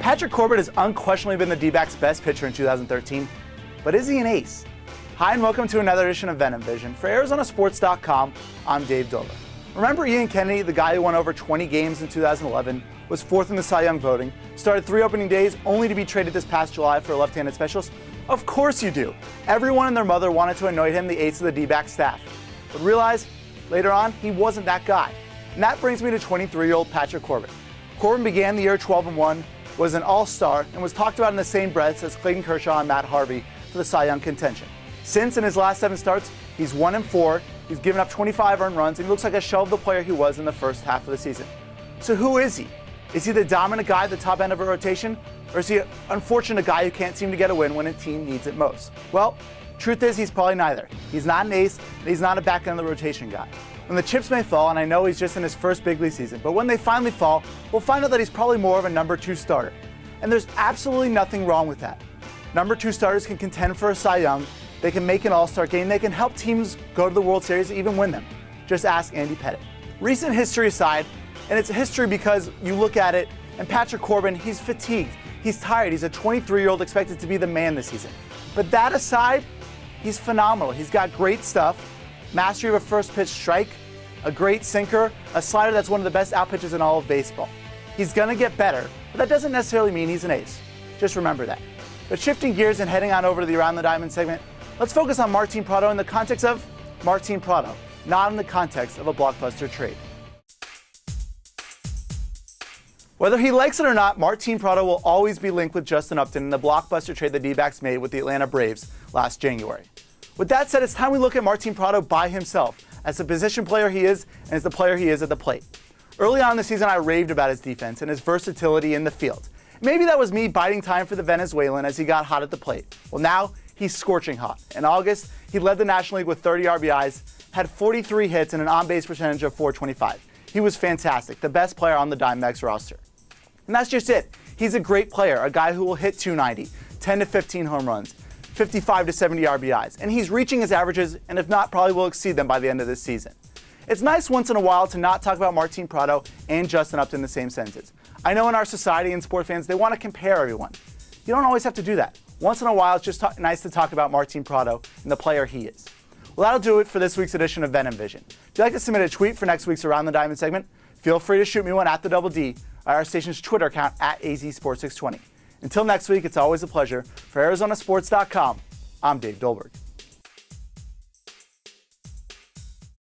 Patrick Corbin has unquestionably been the D-backs' best pitcher in 2013, but is he an ace? Hi and welcome to another edition of Venom Vision. For ArizonaSports.com, I'm Dave Dolber. Remember Ian Kennedy, the guy who won over 20 games in 2011, was fourth in the Cy Young voting, started 3 opening days only to be traded this past July for a left-handed specialist? Of course you do. Everyone and their mother wanted to anoint him the ace of the D-backs staff. But realize, later on, he wasn't that guy. And that brings me to 23-year-old Patrick Corbin. Corbin began the year 12-1, was an All-Star, and was talked about in the same breath as Clayton, Kershaw, and Matt Harvey for the Cy Young contention. Since, in his last 7 starts, he's 1-4, he's given up 25 earned runs, and he looks like a shell of the player he was in the first half of the season. So who is he? Is he the dominant guy at the top end of a rotation? Or is he an unfortunate guy who can't seem to get a win when a team needs it most? Well, truth is he's probably neither. He's not an ace, and he's not a back end of the rotation guy. When the chips may fall, and I know he's just in his first big league season, but when they finally fall, we'll find out that he's probably more of a number 2 starter. And there's absolutely nothing wrong with that. Number 2 starters can contend for a Cy Young, they can make an All-Star game, they can help teams go to the World Series and even win them. Just ask Andy Pettitte. Recent history aside, and it's a history because you look at it, and Patrick Corbin, he's fatigued, he's tired, he's a 23-year-old expected to be the man this season. But that aside, he's phenomenal. He's got great stuff, mastery of a first pitch strike, a great sinker, a slider that's one of the best out pitches in all of baseball. He's gonna get better, but that doesn't necessarily mean he's an ace. Just remember that. But shifting gears and heading on over to the Around the Diamond segment, let's focus on Martin Prado in the context of Martin Prado, not in the context of a blockbuster trade. Whether he likes it or not, Martin Prado will always be linked with Justin Upton in the blockbuster trade the D-backs made with the Atlanta Braves last January. With that said, it's time we look at Martin Prado by himself, as the position player he is and as the player he is at the plate. Early on in the season, I raved about his defense and his versatility in the field. Maybe that was me biding time for the Venezuelan as he got hot at the plate. Well, now he's scorching hot. In August, he led the National League with 30 RBIs, had 43 hits and an on-base percentage of .425. He was fantastic, the best player on the Diamondbacks roster. And that's just it. He's a great player, a guy who will hit 290, 10 to 15 home runs, 55 to 70 RBIs, and he's reaching his averages, and if not, probably will exceed them by the end of this season. It's nice once in a while to not talk about Martin Prado and Justin Upton in the same sentences. I know in our society and sport fans, they want to compare everyone. You don't always have to do that. Once in a while, it's just nice to talk about Martin Prado and the player he is. Well, that'll do it for this week's edition of Venom Vision. If you'd like to submit a tweet for next week's Around the Diamond segment, feel free to shoot me one at the Double D or our station's Twitter account at AZSports620. Until next week, it's always a pleasure. For ArizonaSports.com, I'm Dave Dolberg.